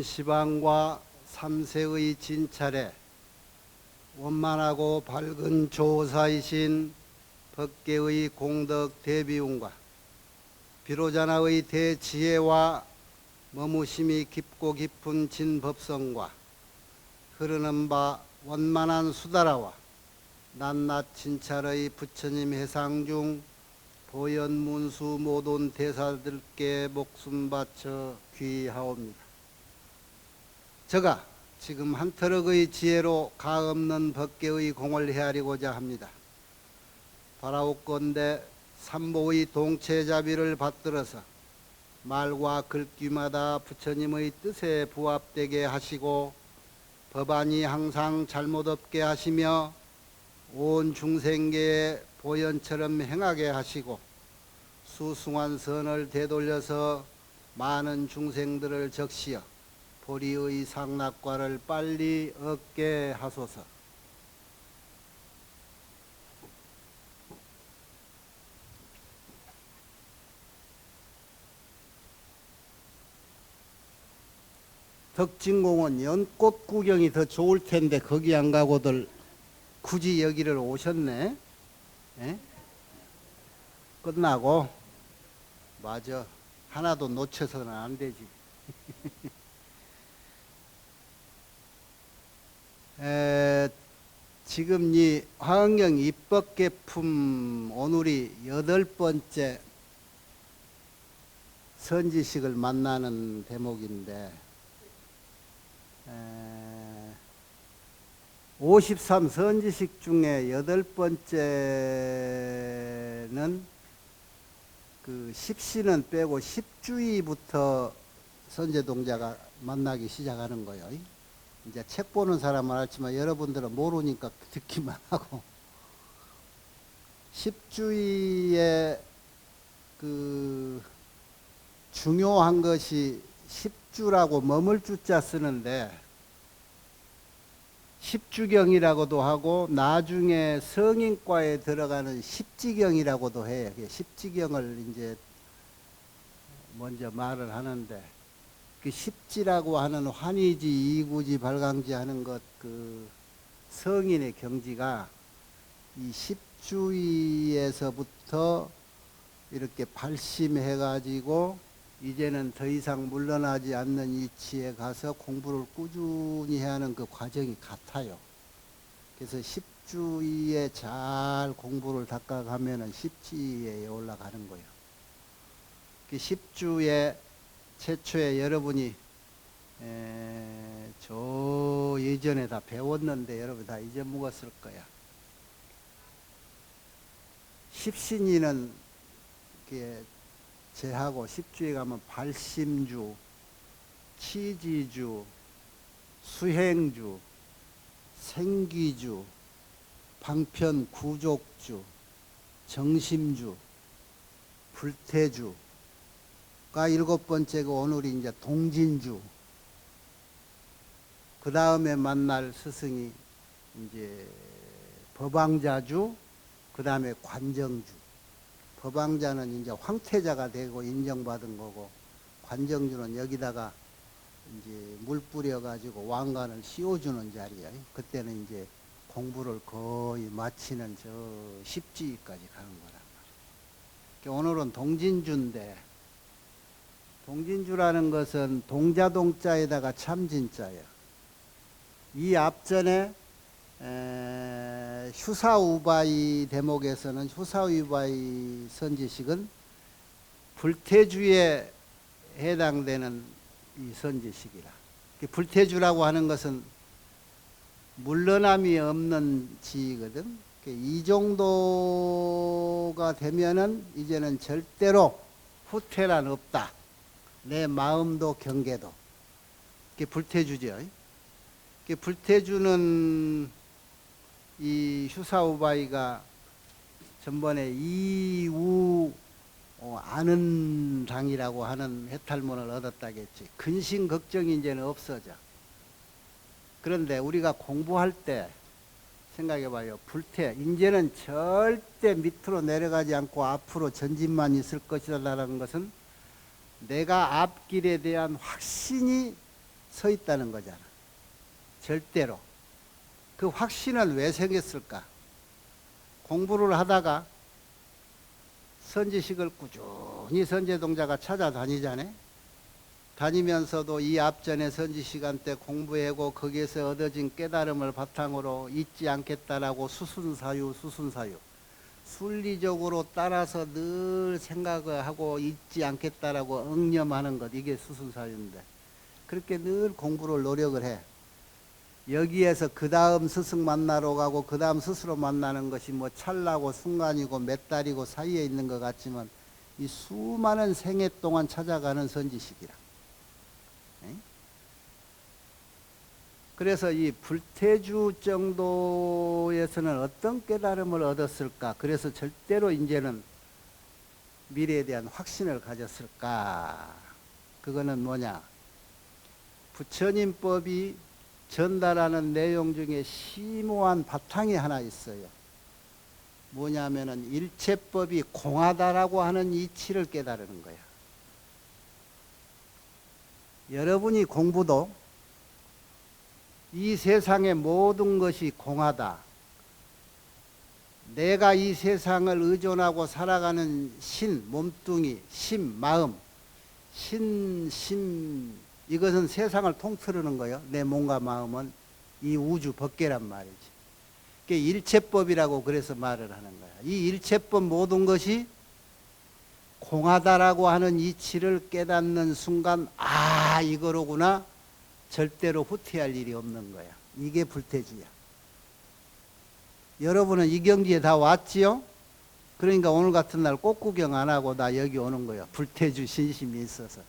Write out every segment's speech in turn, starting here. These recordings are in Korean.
시방과 삼세의 진찰에 원만하고 밝은 조사이신 법계의 공덕 대비운과 비로자나의 대지혜와 머무심이 깊고 깊은 진법성과 흐르는 바 원만한 수다라와 낱낱 진찰의 부처님 해상 중 보현문수 모든 대사들께 목숨 바쳐 귀하옵니다. 저가 지금 한터럭의 지혜로 가없는 법계의 공을 헤아리고자 합니다. 바라옵건대 삼보의 동체자비를 받들어서 말과 글귀마다 부처님의 뜻에 부합되게 하시고 법안이 항상 잘못 없게 하시며 온 중생계에 보현처럼 행하게 하시고 수승한 선을 되돌려서 많은 중생들을 적시어 보리의 상락과를 빨리 얻게 하소서. 덕진공원 연꽃 구경이 더 좋을 텐데 거기 안 가고들 굳이 여기를 오셨네. 에? 끝나고 맞아. 하나도 놓쳐서는 안 되지. 지금 이 화엄경 입법개품 오늘이 8번째 선지식을 만나는 대목인데 53 선지식 중에 8번째는 그 십시는 빼고 십주의부터 선제동자가 만나기 시작하는 거예요. 이제 책 보는 사람은 알지만 여러분들은 모르니까 듣기만 하고 십주의의 그 중요한 것이 십주라고 머물 주자 쓰는데 십주경이라고도 하고 나중에 성인과에 들어가는 십지경이라고도 해요. 십지경을 이제 먼저 말을 하는데 그 십지라고 하는 환희지, 이구지, 발광지 하는 것 그 성인의 경지가 이 십주의에서부터 이렇게 발심해 가지고 이제는 더 이상 물러나지 않는 위치에 가서 공부를 꾸준히 해야 하는 그 과정이 같아요. 그래서 십주의에 잘 공부를 닦아가면은 십지의에 올라가는 거예요. 그 십주의 최초에 여러분이 저 예전에 다 배웠는데 여러분 다 잊어먹었을 거야. 십신이는 제하고 십주에 가면 발심주, 치지주, 수행주, 생기주, 방편구족주, 정심주, 불태주가 7번째고 오늘이 이제 동진주. 그 다음에 만날 스승이 이제 법왕자주, 그 다음에 관정주. 법왕자는 이제 황태자가 되고 인정받은 거고, 관정주는 여기다가 이제 물 뿌려가지고 왕관을 씌워주는 자리야. 그때는 이제 공부를 거의 마치는 저 십지까지 가는 거란 말이야. 오늘은 동진주인데, 동진주라는 것은 동자동자에다가 참진자예요. 이 앞전에 휴사우바이 대목에서는 휴사우바이 선지식은 불태주에 해당되는 이 선지식이라. 불태주라고 하는 것은 물러남이 없는 지이거든. 이 정도가 되면은 이제는 절대로 후퇴란 없다. 내 마음도 경계도. 그게 불태주죠. 불태주는 이 휴사우바이가 전번에 이우 아는당이라고 하는 해탈문을 얻었다겠지. 근심 걱정이 이제는 없어져. 그런데 우리가 공부할 때 생각해봐요. 이제는 절대 밑으로 내려가지 않고 앞으로 전진만 있을 것이라는 것은 내가 앞길에 대한 확신이 서 있다는 거잖아. 절대로. 그 확신은 왜 생겼을까? 공부를 하다가 선지식을 꾸준히 선제동자가 찾아다니잖아요. 다니면서도 이 앞전에 선지시간 때 공부하고 거기에서 얻어진 깨달음을 바탕으로 잊지 않겠다라고 수순사유 순리적으로 따라서 늘 생각을 하고 잊지 않겠다라고 응념하는 것, 이게 수순사유인데 그렇게 늘 공부를 노력을 해. 여기에서 그 다음 스승 만나러 가고 그 다음 스스로 만나는 것이 뭐 찰나고 순간이고 몇 달이고 사이에 있는 것 같지만 이 수많은 생애 동안 찾아가는 선지식이라. 그래서 이 불태주 정도에서는 어떤 깨달음을 얻었을까? 그래서 절대로 이제는 미래에 대한 확신을 가졌을까? 그거는 뭐냐? 부처님법이 전달하는 내용 중에 심오한 바탕이 하나 있어요. 뭐냐면은 일체법이 공하다라고 하는 이치를 깨달은 거야. 여러분이 공부도 이 세상의 모든 것이 공하다. 내가 이 세상을 의존하고 살아가는 신, 몸뚱이, 심, 마음, 심, 이것은 세상을 통틀으는 거예요. 내 몸과 마음은 이 우주 법계란 말이지. 그게 일체법이라고 그래서 말을 하는 거야. 이 일체법 모든 것이 공하다라고 하는 이치를 깨닫는 순간, 아, 이거로구나. 절대로 후퇴할 일이 없는 거야. 이게 불태주야. 여러분은 이 경지에 다 왔지요? 그러니까 오늘 같은 날 꽃구경 안 하고 나 여기 오는 거야. 불태주 신심이 있어서.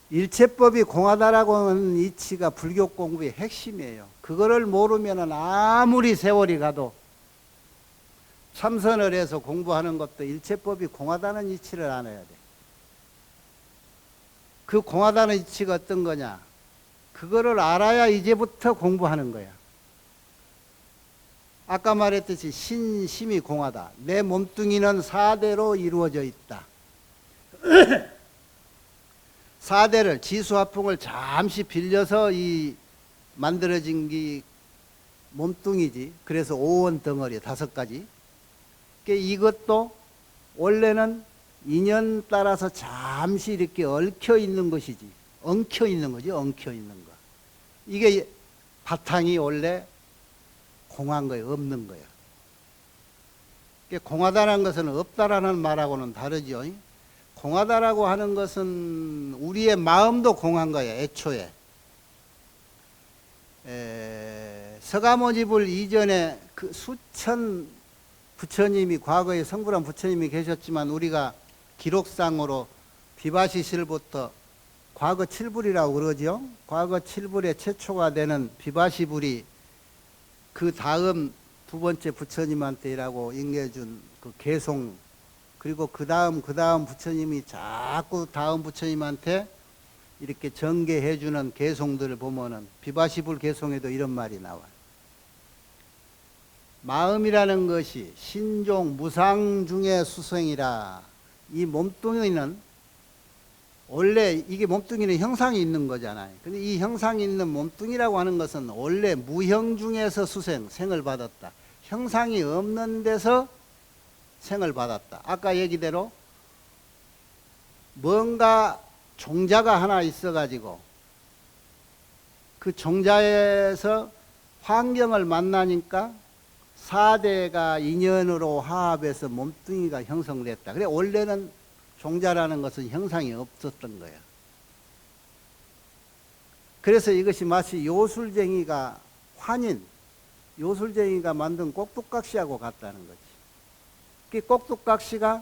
일체법이 공하다라고 하는 이치가 불교 공부의 핵심이에요. 그거를 모르면 아무리 세월이 가도 참선을 해서 공부하는 것도 일체법이 공하다는 이치를 알아야 돼. 그 공하다는 이치가 어떤 거냐? 그거를 알아야 이제부터 공부하는 거야. 아까 말했듯이 신심이 공하다. 내 몸뚱이는 사대로 이루어져 있다. 사대를, 지수화풍을 잠시 빌려서 이 만들어진 게 몸뚱이지. 그래서 오원 덩어리 5가지. 이것도 원래는 인연 따라서 잠시 이렇게 얽혀 있는 것이지. 엉켜 있는 거지, 엉켜 있는 거. 이게 바탕이 원래 공한 거예요, 없는 거예요. 공하다는 것은 없다라는 말하고는 다르죠. 공하다라고 하는 것은 우리의 마음도 공한 거예요, 애초에. 서가모니불 이전에 그 수천 부처님이, 과거에 성불한 부처님이 계셨지만 우리가 기록상으로 비바시실부터 과거 7불이라고 그러죠. 과거 7불의 최초가 되는 비바시불이 그 다음 2번째 부처님한테라고 인계해준 그 개송, 그리고 그 다음 부처님이 자꾸 다음 부처님한테 이렇게 전개해주는 개송들을 보면은 비바시불 개송에도 이런 말이 나와요. 마음이라는 것이 신종 무상 중의 수성이라. 이 몸뚱이는 원래 이게 몸뚱이는 형상이 있는 거잖아요. 근데 이 형상이 있는 몸뚱이라고 하는 것은 원래 무형 중에서 생을 받았다. 형상이 없는 데서 생을 받았다. 아까 얘기대로 뭔가 종자가 하나 있어가지고 그 종자에서 환경을 만나니까 4대가 인연으로 화합해서 몸뚱이가 형성됐다. 그래 원래는 종자라는 것은 형상이 없었던 거야. 그래서 이것이 마치 요술쟁이가 요술쟁이가 만든 꼭두각시하고 같다는 거지. 그 꼭두각시가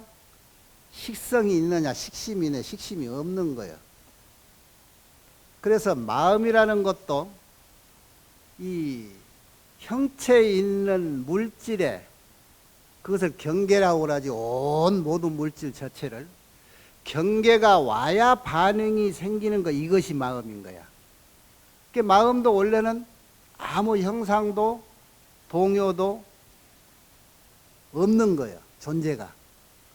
식성이 있느냐, 식심이 있느냐, 식심이 없는 거예요. 그래서 마음이라는 것도 이 형체에 있는 물질에, 그것을 경계라고 그러지, 온 모든 물질 자체를 경계가 와야 반응이 생기는 거, 이것이 마음인 거야. 그 마음도 원래는 아무 형상도 동요도 없는 거예요, 존재가.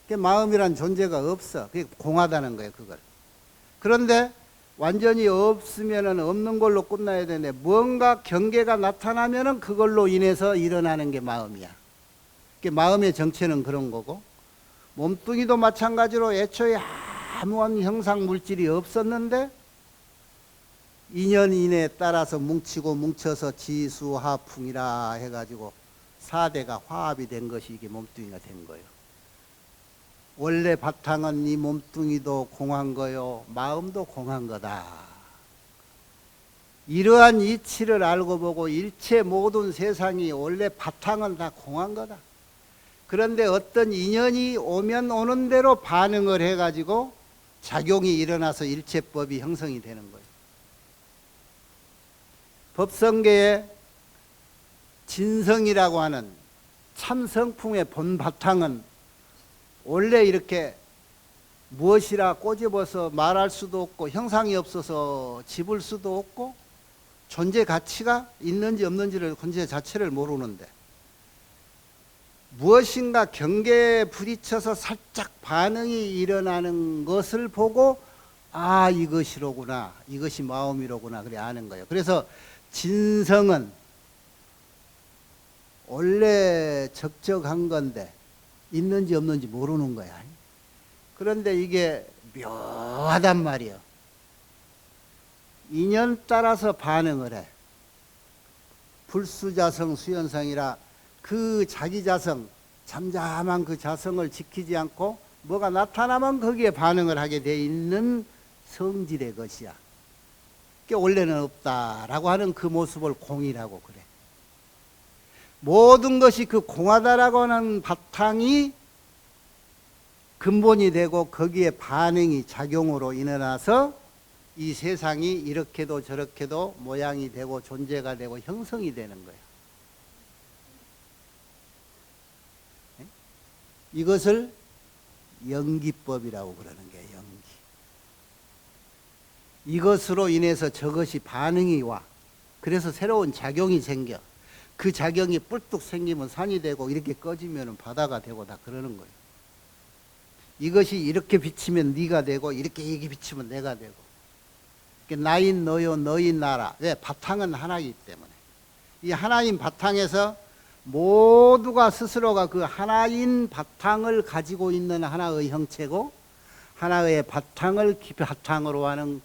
그 마음이란 존재가 없어. 그게 공하다는 거예요, 그걸. 그런데 완전히 없으면은 없는 걸로 끝나야 되는데 뭔가 경계가 나타나면은 그걸로 인해서 일어나는 게 마음이야. 그 마음의 정체는 그런 거고, 몸뚱이도 마찬가지로 애초에 아무한 형상 물질이 없었는데 인연인에 따라서 뭉치고 뭉쳐서 지수화풍이라 해가지고 4대가 화합이 된 것이 이게 몸뚱이가 된 거예요. 원래 바탕은 이 몸뚱이도 공한 거요, 마음도 공한 거다. 이러한 이치를 알고 보고 일체 모든 세상이 원래 바탕은 다 공한 거다. 그런데 어떤 인연이 오면 오는 대로 반응을 해가지고 작용이 일어나서 일체법이 형성이 되는 거예요. 법성계의 진성이라고 하는 참성풍의 본 바탕은 원래 이렇게 무엇이라 꼬집어서 말할 수도 없고 형상이 없어서 집을 수도 없고 존재 가치가 있는지 없는지를 존재 자체를 모르는데 무엇인가 경계에 부딪혀서 살짝 반응이 일어나는 것을 보고 아, 이것이로구나, 이것이 마음이로구나 그래 아는 거예요. 그래서 진성은 원래 적적한 건데 있는지 없는지 모르는 거야. 그런데 이게 묘하단 말이에요. 인연 따라서 반응을 해. 불수자성 수연성이라 그 자기 자성, 잠잠한 그 자성을 지키지 않고 뭐가 나타나면 거기에 반응을 하게 돼 있는 성질의 것이야. 그게 원래는 없다라고 하는 그 모습을 공이라고 그래. 모든 것이 그 공하다라고 하는 바탕이 근본이 되고 거기에 반응이 작용으로 일어나서 이 세상이 이렇게도 저렇게도 모양이 되고 존재가 되고 형성이 되는 거예요. 이것을 연기법이라고 그러는 거예요. 연기. 이것으로 인해서 저것이 반응이 와. 그래서 새로운 작용이 생겨. 그 작용이 뿔뚝 생기면 산이 되고 이렇게 꺼지면 바다가 되고 다 그러는 거예요. 이것이 이렇게 비치면 네가 되고 이렇게 비치면 내가 되고. 나인 너요 너인 나라. 왜? 바탕은 하나이기 때문에. 이 하나인 바탕에서 모두가 스스로가 그 하나인 바탕을 가지고 있는 하나의 형체고 하나의 바탕을 바탕으로 하는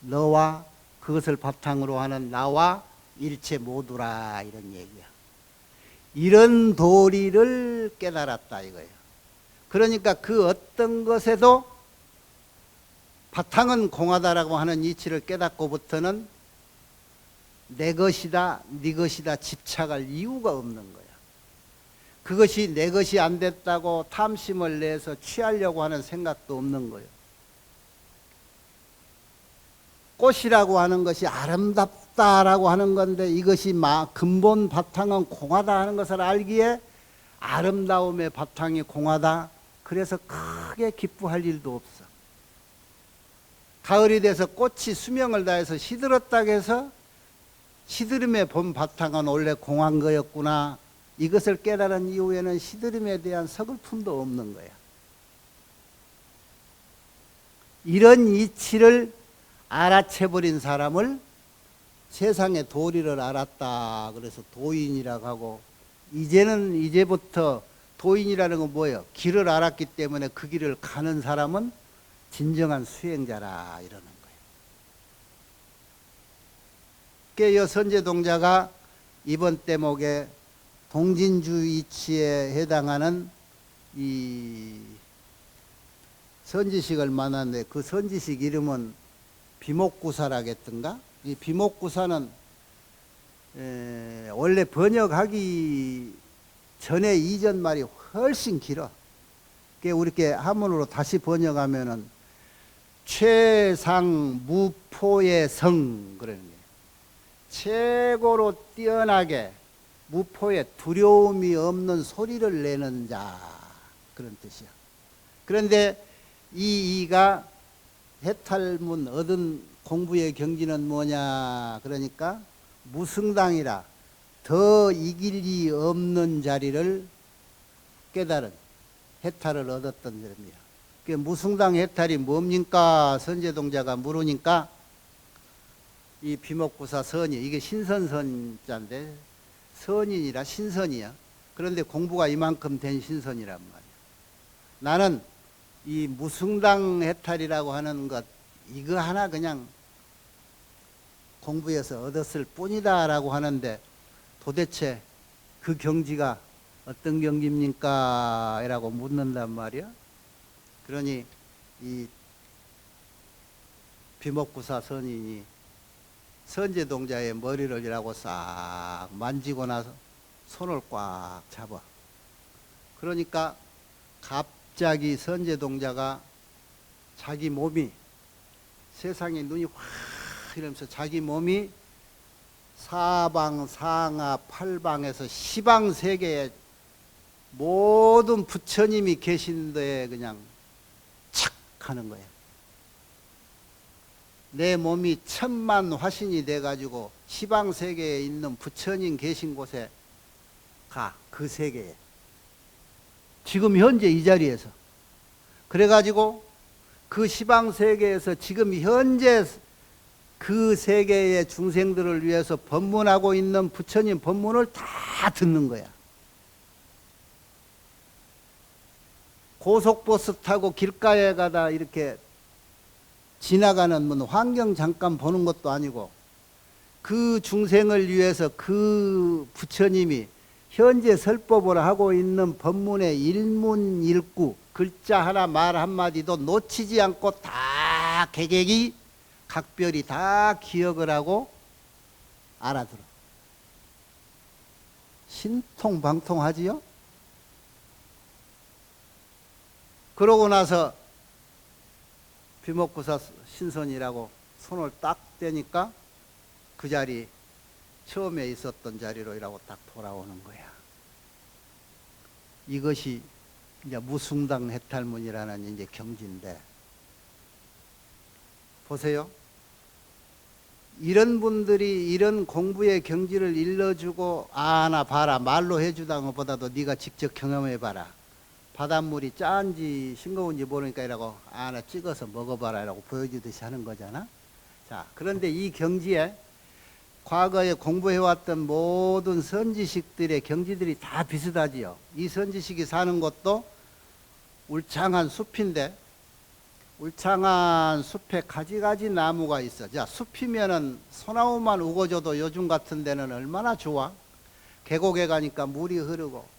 너와 그것을 바탕으로 하는 나와 일체 모두라 이런 얘기야. 이런 도리를 깨달았다 이거예요. 그러니까 그 어떤 것에도 바탕은 공하다라고 하는 이치를 깨닫고부터는 내 것이다, 네 것이다 집착할 이유가 없는 거야. 그것이 내 것이 안 됐다고 탐심을 내서 취하려고 하는 생각도 없는 거예요. 꽃이라고 하는 것이 아름답다라고 하는 건데 이것이 근본 바탕은 공하다 하는 것을 알기에 아름다움의 바탕이 공하다. 그래서 크게 기뻐할 일도 없어. 가을이 돼서 꽃이 수명을 다해서 시들었다고 해서 시들음의 본 바탕은 원래 공한 거였구나. 이것을 깨달은 이후에는 시들음에 대한 서글픔도 없는 거야. 이런 이치를 알아채버린 사람을 세상의 도리를 알았다. 그래서 도인이라고 하고 이제부터 도인이라는 건 뭐예요? 길을 알았기 때문에 그 길을 가는 사람은 진정한 수행자라 이러는 거예요. 그러니까 선제동자가 이번 대목에 동진주 이치에 해당하는 이 선지식을 만났는데 그 선지식 이름은 비목구사라겠던가? 이 비목구사는 원래 번역하기 전에 이전 말이 훨씬 길어. 그러니까 우리 한문으로 다시 번역하면은 최상 무포의 성 그러는 거예요. 최고로 뛰어나게 무포에 두려움이 없는 소리를 내는 자 그런 뜻이야. 그런데 이 이가 해탈문 얻은 공부의 경지는 뭐냐 그러니까 무승당이라 더 이길 리 없는 자리를 깨달은 해탈을 얻었던 점입니다. 무승당 해탈이 뭡니까? 선제동자가 물으니까 이 비목구사 선이 이게 신선선자인데 선인이라 신선이야. 그런데 공부가 이만큼 된 신선이란 말이야. 나는 이 무승당 해탈이라고 하는 것 이거 하나 그냥 공부해서 얻었을 뿐이다라고 하는데 도대체 그 경지가 어떤 경지입니까? 라고 묻는단 말이야. 그러니 이 비목구사 선인이 선제동자의 머리를 이라고 싹 만지고 나서 손을 꽉 잡아. 그러니까 갑자기 선제동자가 자기 몸이 세상에 눈이 확 이러면서 자기 몸이 사방 상하 팔방에서 시방 세계에 모든 부처님이 계신 데에 그냥 착 하는 거예요. 내 몸이 천만 화신이 돼가지고 시방 세계에 있는 부처님 계신 곳에 가. 그 세계에 지금 현재 이 자리에서 그래가지고 그 시방 세계에서 지금 현재 그 세계의 중생들을 위해서 법문하고 있는 부처님 법문을 다 듣는 거야. 고속버스 타고 길가에 가다 이렇게 지나가는 환경 잠깐 보는 것도 아니고 그 중생을 위해서 그 부처님이 현재 설법을 하고 있는 법문의 일문일구 글자 하나 말 한마디도 놓치지 않고 다 개개기 각별히 다 기억을 하고 알아들어. 신통방통하지요? 그러고 나서 비목구사 신선이라고 손을 딱 떼니까 그 자리 처음에 있었던 자리로 이라고 딱 돌아오는 거야. 이것이 이제 무승당 해탈문이라는 이제 경지인데 보세요. 이런 분들이 이런 공부의 경지를 일러주고 아나 봐라 말로 해주다는 것보다도 네가 직접 경험해봐라. 바닷물이 짠지 싱거운지 모르니까 이라고 아나 찍어서 먹어봐라 이라고 보여주듯이 하는 거잖아. 자, 그런데 이 경지에 과거에 공부해왔던 모든 선지식들의 경지들이 다 비슷하지요. 이 선지식이 사는 곳도 울창한 숲인데 울창한 숲에 가지가지 나무가 있어. 자, 숲이면은 소나무만 우거져도 요즘 같은 데는 얼마나 좋아. 계곡에 가니까 물이 흐르고.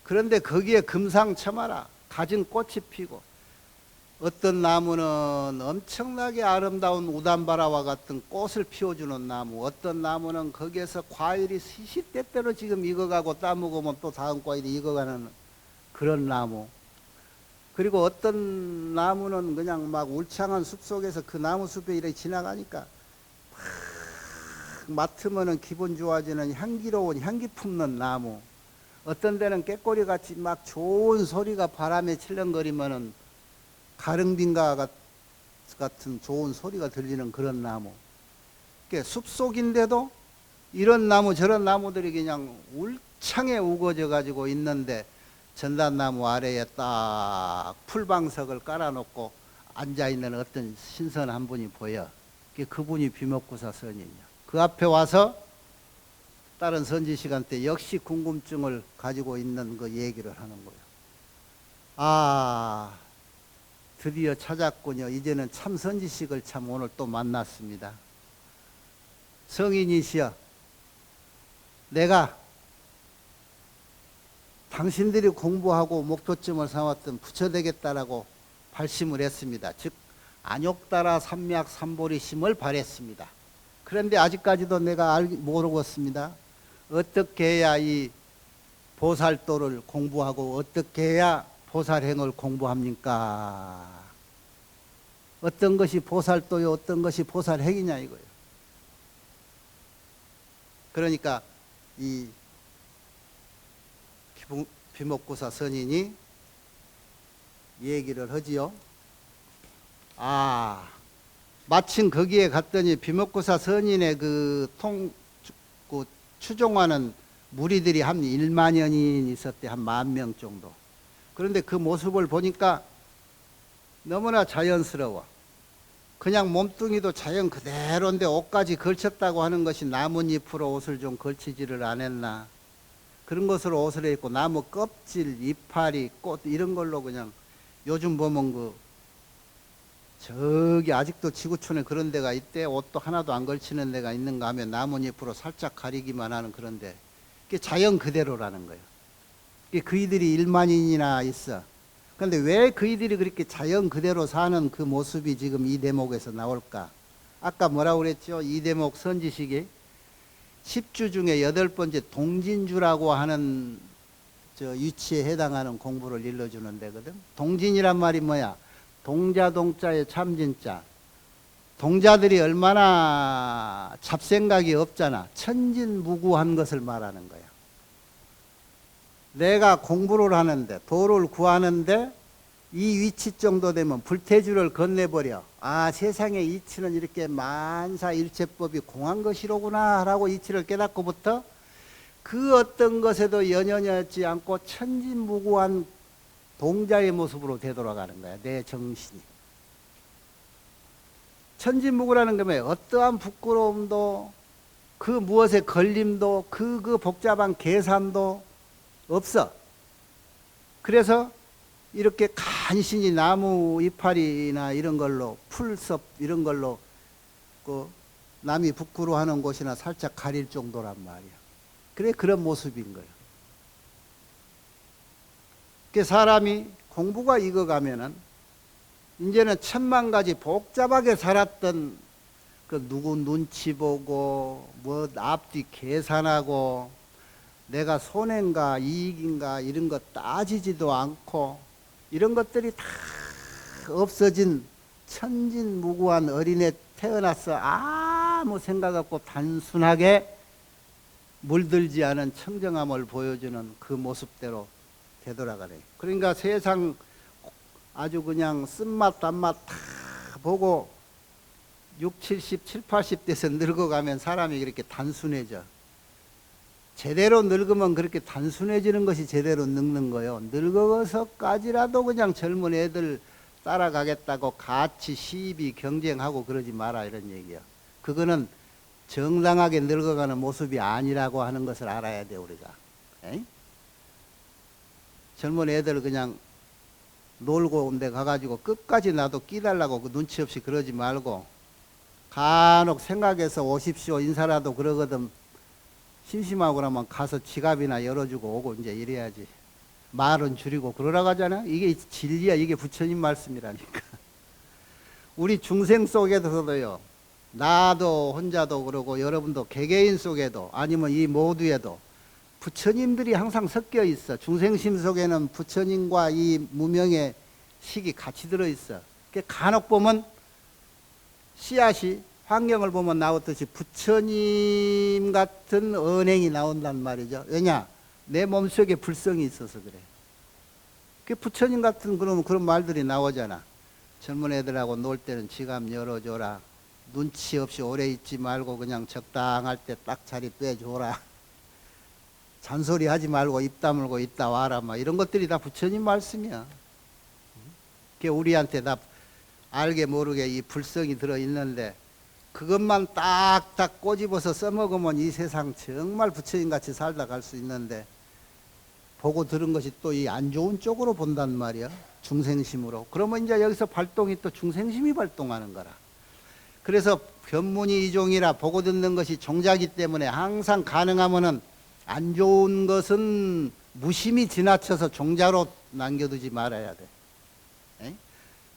그런데 거기에 금상첨화라 가진 꽃이 피고 어떤 나무는 엄청나게 아름다운 우담바라와 같은 꽃을 피워주는 나무, 어떤 나무는 거기에서 과일이 시시때때로 지금 익어가고 따먹으면 또 다음 과일이 익어가는 그런 나무. 그리고 어떤 나무는 그냥 막 울창한 숲속에서 그 나무 숲에 이렇게 지나가니까 막 맡으면은 기분 좋아지는 향기로운 향기 품는 나무. 어떤 데는 꾀꼬리 같이 막 좋은 소리가 바람에 칠렁거리면은 가릉빈가 같은 좋은 소리가 들리는 그런 나무. 그러니까 숲속인데도 이런 나무 저런 나무들이 그냥 울창에 우거져 가지고 있는데 전단나무 아래에 딱 풀방석을 깔아놓고 앉아있는 어떤 신선 한 분이 보여. 그분이 비목구사 선인이야. 그 앞에 와서 다른 선지 시간 때 역시 궁금증을 가지고 있는 그 얘기를 하는 거예요. 아, 드디어 찾았군요. 이제는 참 선지식을 참 오늘 또 만났습니다. 성인이시여, 내가 당신들이 공부하고 목표점을 삼았던 부처 되겠다라고 발심을 했습니다. 즉 안욕따라 삼약 삼보리심을 발했습니다. 그런데 아직까지도 내가 모르고 있습니다. 어떻게 해야 이 보살도를 공부하고 어떻게 해야 보살행을 공부합니까? 어떤 것이 보살도요, 어떤 것이 보살행이냐 이거예요. 그러니까 이 비목구사 선인이 얘기를 하지요. 아, 마침 거기에 갔더니 비목구사 선인의 그 추종하는 무리들이 한 1만여인 있었대. 한 10,000명 정도. 그런데 그 모습을 보니까 너무나 자연스러워. 그냥 몸뚱이도 자연 그대로인데 옷까지 걸쳤다고 하는 것이 나뭇잎으로 옷을 좀 걸치지를 않았나. 그런 것으로 옷을 입고 나무 껍질, 이파리, 꽃 이런 걸로 그냥 요즘 보면 저기 아직도 지구촌에 그런 데가 있대. 옷도 하나도 안 걸치는 데가 있는가 하면 나뭇잎으로 살짝 가리기만 하는 그런 데. 그게 자연 그대로라는 거예요. 그게 그이들이 1만인이나 있어. 그런데 왜 그이들이 그렇게 자연 그대로 사는 그 모습이 지금 이 대목에서 나올까? 아까 뭐라고 그랬죠? 이 대목 선지식이 10주 중에 8번째 동진주라고 하는 저 위치에 해당하는 공부를 일러주는 데거든. 동진이란 말이 뭐야? 동자동자의 참진자. 동자들이 얼마나 잡생각이 없잖아. 천진무구한 것을 말하는 거야. 내가 공부를 하는데 도를 구하는데 이 위치 정도 되면 불태주를 건네버려. 아, 세상의 이치는 이렇게 만사일체법이 공한 것이로구나 라고 이치를 깨닫고부터 그 어떤 것에도 연연하지 않고 천진무구한 동자의 모습으로 되돌아가는 거야. 내 정신이. 천진무구라는 게 뭐예요? 어떠한 부끄러움도 그 무엇에 걸림도 그 복잡한 계산도 없어. 그래서 이렇게 간신히 나무 이파리나 이런 걸로 풀섭 이런 걸로 남이 부끄러워하는 곳이나 살짝 가릴 정도란 말이야. 그래 그런 모습인 거예요. 그 사람이 공부가 익어가면은 이제는 천만 가지 복잡하게 살았던 그 누구 눈치 보고 뭐 앞뒤 계산하고 내가 손해인가 이익인가 이런 거 따지지도 않고 이런 것들이 다 없어진 천진무구한 어린애 태어나서 아무 생각 없고 단순하게 물들지 않은 청정함을 보여주는 그 모습대로 되돌아가네. 그러니까 세상 아주 그냥 쓴맛 단맛 다 보고 6, 70, 7, 80 대에서 늙어가면 사람이 그렇게 단순해져. 제대로 늙으면 그렇게 단순해지는 것이 제대로 늙는 거예요. 늙어서까지라도 그냥 젊은 애들 따라가겠다고 같이 시비 경쟁하고 그러지 마라 이런 얘기야. 그거는 정당하게 늙어가는 모습이 아니라고 하는 것을 알아야 돼 우리가. 에이? 젊은 애들 그냥 놀고 온 데 가가지고 끝까지 나도 끼달라고 그 눈치 없이 그러지 말고 간혹 생각해서 오십시오 인사라도 그러거든. 심심하고 그러면 가서 지갑이나 열어주고 오고 이제 이래야지. 말은 줄이고 그러라고 하잖아. 이게 진리야. 이게 부처님 말씀이라니까. 우리 중생 속에서도요. 나도 혼자도 그러고 여러분도 개개인 속에도 아니면 이 모두에도 부처님들이 항상 섞여 있어. 중생심 속에는 부처님과 이 무명의 식이 같이 들어있어. 간혹 보면 씨앗이 환경을 보면 나오듯이 부처님 같은 언행이 나온단 말이죠. 왜냐? 내 몸속에 불성이 있어서 그래. 그 부처님 같은 그런 말들이 나오잖아. 젊은 애들하고 놀 때는 지갑 열어줘라. 눈치 없이 오래 있지 말고 그냥 적당할 때 딱 자리 빼줘라. 잔소리 하지 말고 입 다물고 있다 와라. 막 이런 것들이 다 부처님 말씀이야. 그게 우리한테 다 알게 모르게 이 불성이 들어있는데 그것만 딱딱 꼬집어서 써먹으면 이 세상 정말 부처님같이 살다 갈 수 있는데 보고 들은 것이 또 이 안 좋은 쪽으로 본단 말이야. 중생심으로. 그러면 이제 여기서 발동이 또 중생심이 발동하는 거라. 그래서 견문이 이종이라 보고 듣는 것이 종자기 때문에 항상 가능하면은 안 좋은 것은 무심히 지나쳐서 종자로 남겨두지 말아야 돼. 에?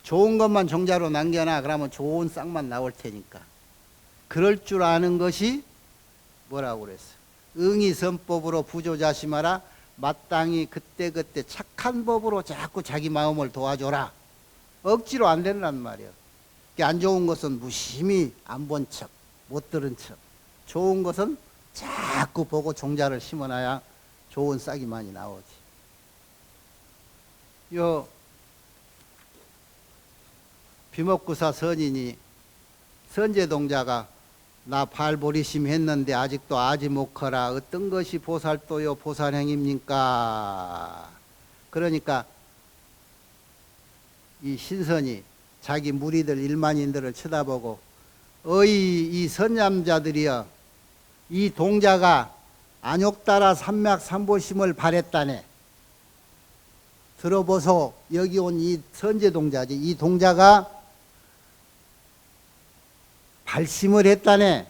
좋은 것만 종자로 남겨놔. 그러면 좋은 싹만 나올 테니까. 그럴 줄 아는 것이 뭐라고 그랬어? 응이선법으로 부조자심하라. 마땅히 그때그때 착한 법으로 자꾸 자기 마음을 도와줘라. 억지로 안 된단 말이야. 안 좋은 것은 무심히 안 본 척, 못 들은 척. 좋은 것은 자꾸 보고 종자를 심어놔야 좋은 싹이 많이 나오지. 요 비목구사 선인이 선제동자가 나 발보리심 했는데 아직도 아지 못하라. 어떤 것이 보살도요 보살행입니까? 그러니까 이 신선이 자기 무리들 일만인들을 쳐다보고 어이 이 선남자들이여 이 동자가 안욕따라 삼맥삼보심을 바랬다네. 들어보소. 여기 온 이 선제동자지. 이 동자가 발심을 했다네.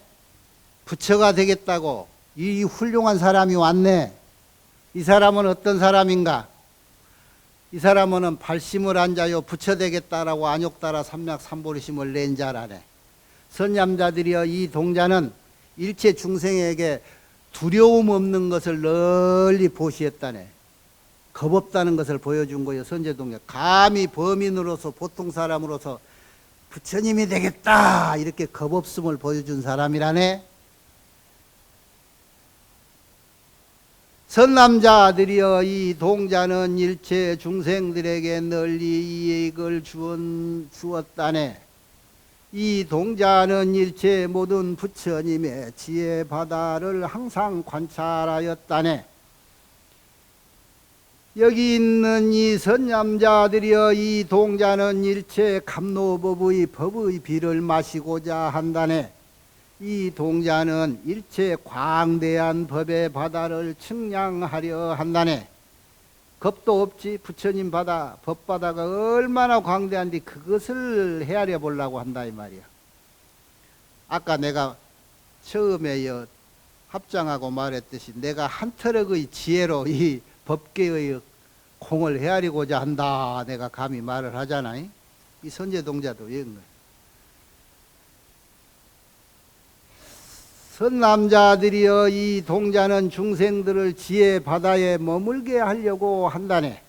부처가 되겠다고. 이 훌륭한 사람이 왔네. 이 사람은 어떤 사람인가? 이 사람은 발심을 한 자요 부처 되겠다라고 안욕따라 삼맥삼보심을 낸 자라네. 선남자들이여 이 동자는 일체 중생에게 두려움 없는 것을 널리 보시했다네. 겁 없다는 것을 보여준 거예요. 선제동자. 감히 범인으로서 보통 사람으로서 부처님이 되겠다 이렇게 겁 없음을 보여준 사람이라네. 선남자들이여 이 동자는 일체 중생들에게 널리 이익을 주었다네. 이 동자는 일체 모든 부처님의 지혜 바다를 항상 관찰하였다네. 여기 있는 이 선남자들이여 이 동자는 일체 감노법의 법의 비를 마시고자 한다네. 이 동자는 일체 광대한 법의 바다를 측량하려 한다네. 겁도 없지. 부처님 바다, 법바다가 얼마나 광대한데 그것을 헤아려 보려고 한다 이 말이야. 아까 내가 처음에 합장하고 말했듯이 내가 한 터럭의 지혜로 이 법계의 공을 헤아리고자 한다 내가 감히 말을 하잖아. 이 선제동자도 이런 거야. 선남자들이여 이 동자는 중생들을 지혜 바다에 머물게 하려고 한다네.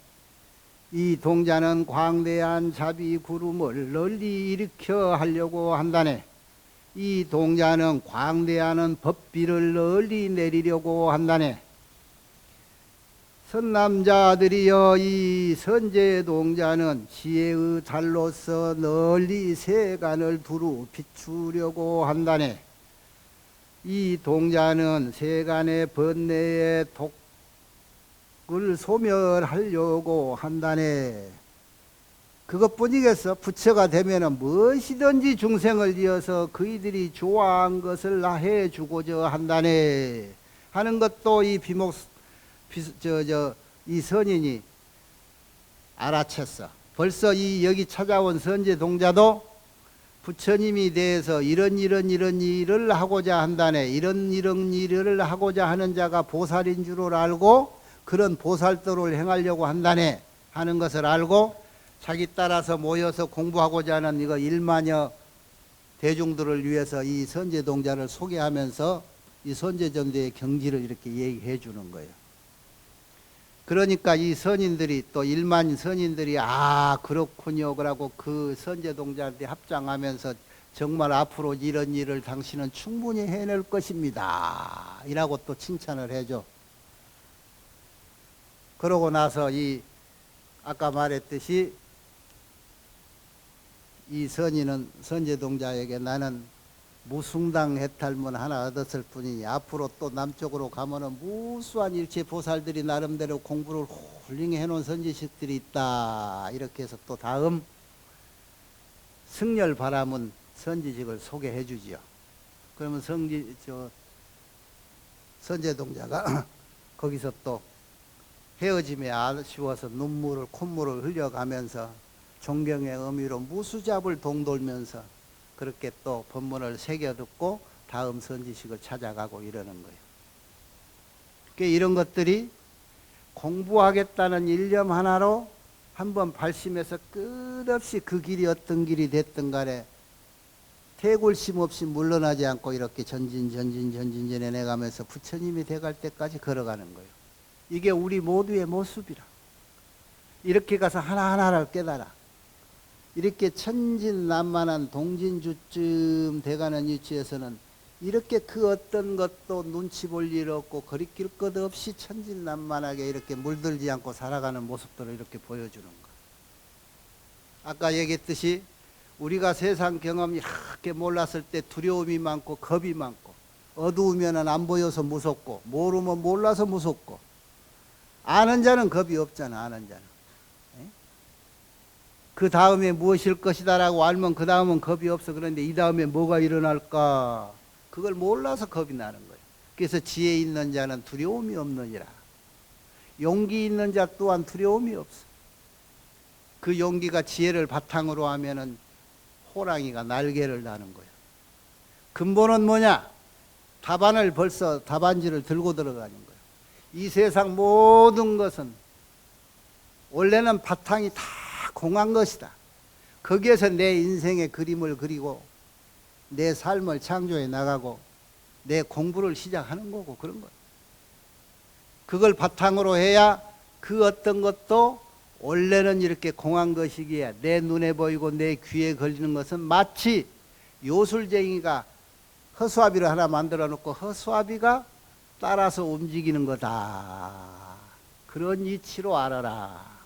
이 동자는 광대한 자비 구름을 널리 일으켜 하려고 한다네. 이 동자는 광대한 법비를 널리 내리려고 한다네. 선남자들이여 이 선제동자는 지혜의 달로서 널리 세간을 두루 비추려고 한다네. 이 동자는 세간의 번뇌의 독을 소멸하려고 한다네. 그것뿐이겠어. 부처가 되면은 무엇이든지 중생을 이어서 그이들이 좋아한 것을 해주고자 한다네 하는 것도 이 이 선인이 알아챘어. 벌써 이 여기 찾아온 선제동자도 부처님이 대해서 이런 일을 하고자 한다네. 이런 일을 하고자 하는 자가 보살인 줄을 알고 그런 보살도를 행하려고 한다네 하는 것을 알고 자기 따라서 모여서 공부하고자 하는 이거 1만여 대중들을 위해서 이 선제동자를 소개하면서 이 선제전도의 경지를 이렇게 얘기해 주는 거예요. 그러니까 이 선인들이 또 1만 선인들이 그렇군요 그러고 그 선제동자한테 합장하면서 정말 앞으로 이런 일을 당신은 충분히 해낼 것입니다 이라고 또 칭찬을 해줘. 그러고 나서 이 아까 말했듯이 이 선인은 선제동자에게 나는 무숭당 해탈문 하나 얻었을 뿐이니 앞으로 또 남쪽으로 가면은 무수한 일체 보살들이 나름대로 공부를 훌륭히 해놓은 선지식들이 있다 이렇게 해서 또 다음 승열 바라문 선지식을 소개해 주지요. 그러면 선제동자가 거기서 또 헤어짐에 아쉬워서 콧물을 흘려가면서 존경의 의미로 무수잡을 동돌면서 그렇게 또 법문을 새겨 듣고 다음 선지식을 찾아가고 이러는 거예요. 그러니까 이런 것들이 공부하겠다는 일념 하나로 한번 발심해서 끝없이 그 길이 어떤 길이 됐든 간에 태굴심 없이 물러나지 않고 이렇게 전진전진해 내가면서 부처님이 돼갈 때까지 걸어가는 거예요. 이게 우리 모두의 모습이라. 이렇게 가서 하나하나를 깨달아. 이렇게 천진난만한 동진주쯤 돼가는 위치에서는 이렇게 그 어떤 것도 눈치 볼 일 없고 거리낄 것 없이 천진난만하게 이렇게 물들지 않고 살아가는 모습들을 이렇게 보여주는 거. 아까 얘기했듯이 우리가 세상 경험 이렇게 몰랐을 때 두려움이 많고 겁이 많고 어두우면 안 보여서 무섭고 모르면 몰라서 무섭고 아는 자는 겁이 없잖아. 아는 자는. 그 다음에 무엇일 것이다라고 알면 그 다음은 겁이 없어. 그런데 이 다음에 뭐가 일어날까? 그걸 몰라서 겁이 나는 거예요. 그래서 지혜 있는 자는 두려움이 없느니라. 용기 있는 자 또한 두려움이 없어. 그 용기가 지혜를 바탕으로 하면은 호랑이가 날개를 다는 거예요. 근본은 뭐냐? 답안을 벌써 답안지를 들고 들어가는 거예요. 이 세상 모든 것은 원래는 바탕이 다 공한 것이다. 거기에서 내 인생의 그림을 그리고 내 삶을 창조해 나가고 내 공부를 시작하는 거고 그런 거예요. 그걸 바탕으로 해야 그 어떤 것도 원래는 이렇게 공한 것이기에 내 눈에 보이고 내 귀에 걸리는 것은 마치 요술쟁이가 허수아비를 하나 만들어 놓고 허수아비가 따라서 움직이는 거다. 그런 이치로 알아라.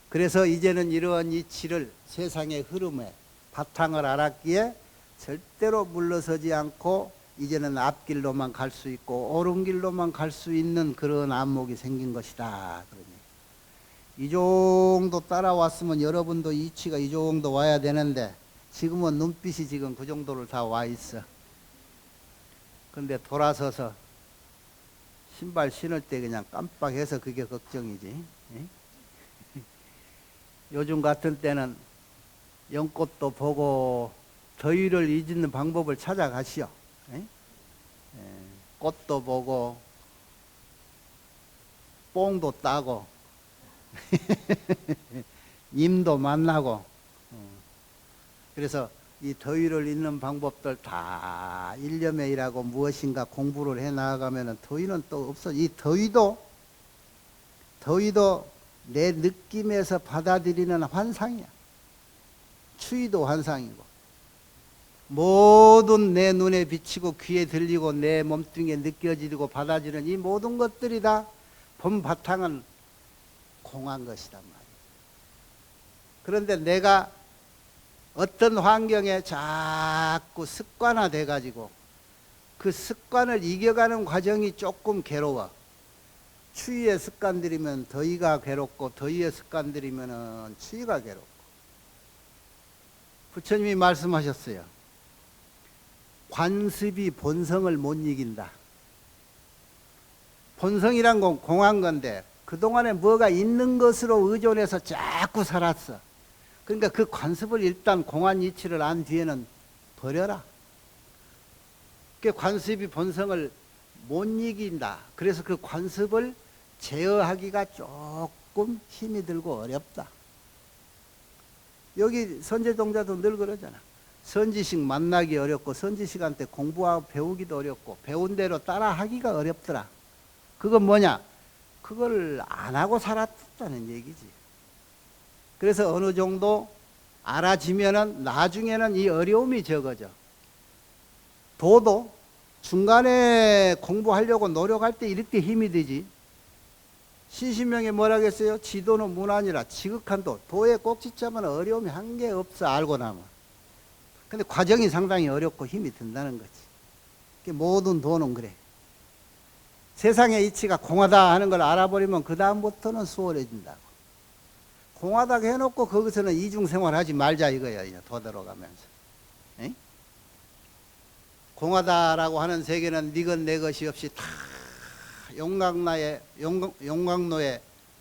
그래서 이제는 이러한 이치를 세상의 흐름에 바탕을 알았기에 절대로 물러서지 않고 이제는 앞길로만 갈 수 있고 옳은 길로만 갈 수 있는 그런 안목이 생긴 것이다. 그러니 이 정도 따라왔으면 여러분도 이치가 이 정도 와야 되는데 지금은 눈빛이 지금 그 정도를 다 와 있어. 근데 돌아서서 신발 신을 때 그냥 깜빡해서 그게 걱정이지. 요즘 같은 때는 연꽃도 보고 더위를 잊는 방법을 찾아가시오. 꽃도 보고 뽕도 따고 님도 만나고 그래서 이 더위를 잊는 방법들 다 일념에 일하고 무엇인가 공부를 해 나가면은 더위는 또 없어. 이 더위도 내 느낌에서 받아들이는 환상이야. 추위도 환상이고 모든 내 눈에 비치고 귀에 들리고 내 몸뚱이에 느껴지고 받아지는 이 모든 것들이 다 본 바탕은 공한 것이란 말이야. 그런데 내가 어떤 환경에 자꾸 습관화돼 가지고 그 습관을 이겨가는 과정이 조금 괴로워. 추위에 습관들이면 더위가 괴롭고 더위에 습관들이면 추위가 괴롭고. 부처님이 말씀하셨어요. 관습이 본성을 못 이긴다. 본성이란 건 공한 건데 그동안에 뭐가 있는 것으로 의존해서 자꾸 살았어. 그러니까 그 관습을 일단 공한 이치를 안 뒤에는 버려라. 그 관습이 본성을 못 이긴다. 그래서 그 관습을 제어하기가 조금 힘이 들고 어렵다. 여기 선제동자도 늘 그러잖아. 선지식 만나기 어렵고 선지식한테 공부하고 배우기도 어렵고 배운 대로 따라하기가 어렵더라. 그건 뭐냐? 그걸 안 하고 살았다는 얘기지. 그래서 어느 정도 알아지면은 나중에는 이 어려움이 적어져. 도도 중간에 공부하려고 노력할 때 이렇게 힘이 되지. 신신명에 뭐라 그랬어요? 지도는 문안이라 지극한 도. 도에 꼭지점은 어려움이 한 게 없어 알고 나면. 근데 과정이 상당히 어렵고 힘이 든다는 거지. 모든 도는 그래. 세상의 이치가 공하다 하는 걸 알아버리면 그 다음부터는 수월해진다고. 공하다 해놓고 거기서는 이중생활 하지 말자 이거야. 도대로 가면서. 에? 공하다라고 하는 세계는 니것 내 것이 없이 다 용광로에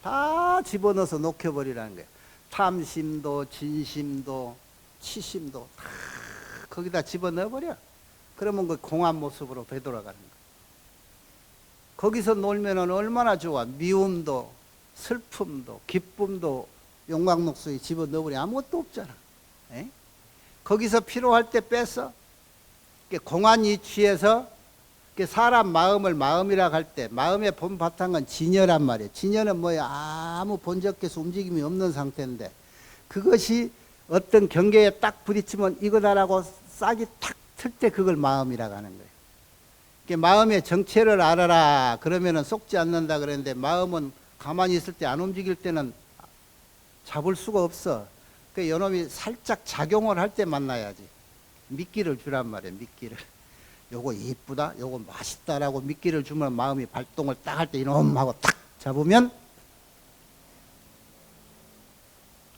다 집어넣어서 녹여버리라는 거야. 탐심도 진심도 치심도 다 거기다 집어넣어버려. 그러면 그 공한 모습으로 되돌아가는 거야. 거기서 놀면은 얼마나 좋아. 미움도 슬픔도 기쁨도 용광록수에 집어넣어버려. 아무것도 없잖아. 에? 거기서 필요할 때 뺐어. 공한 이치에서 사람 마음을 마음이라 할 때 마음의 본 바탕은 진여란 말이에요. 진여는 뭐야? 아무 본적에서 움직임이 없는 상태인데 그것이 어떤 경계에 딱 부딪히면 이거다라고 싹이 탁 틀 때 그걸 마음이라고 하는 거예요. 마음의 정체를 알아라 그러면은 속지 않는다 그랬는데 마음은 가만히 있을 때 안 움직일 때는 잡을 수가 없어. 그 요놈이 살짝 작용을 할 때 만나야지. 미끼를 주란 말이에요. 미끼를. 요거 이쁘다, 요거 맛있다라고 미끼를 주면 마음이 발동을 딱 할 때 이놈하고 탁 잡으면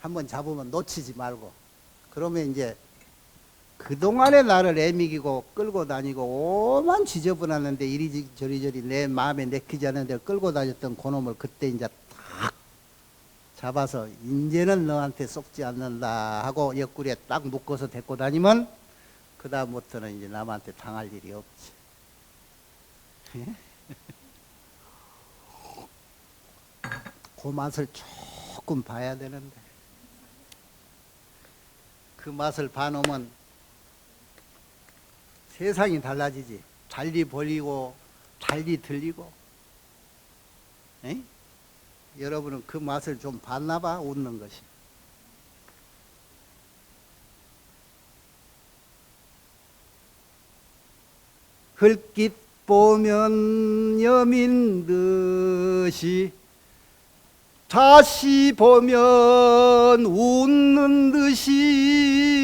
한번 잡으면 놓치지 말고. 그러면 이제 그동안에 나를 애미기고 끌고 다니고 오만 지저분하는데 이리저리 내 마음에 내키지 않는 데 끌고 다녔던 그놈을 그때 이제 딱 잡아서 이제는 너한테 속지 않는다 하고 옆구리에 딱 묶어서 데리고 다니면 그 다음부터는 이제 남한테 당할 일이 없지. 그 맛을 조금 봐야 되는데 그 맛을 봐놓으면 세상이 달라지지. 달리 보이고 달리 들리고. 에이? 여러분은 그 맛을 좀 봤나 봐. 웃는 것이. 흘낏 보면 여민 듯이 다시 보면 웃는 듯이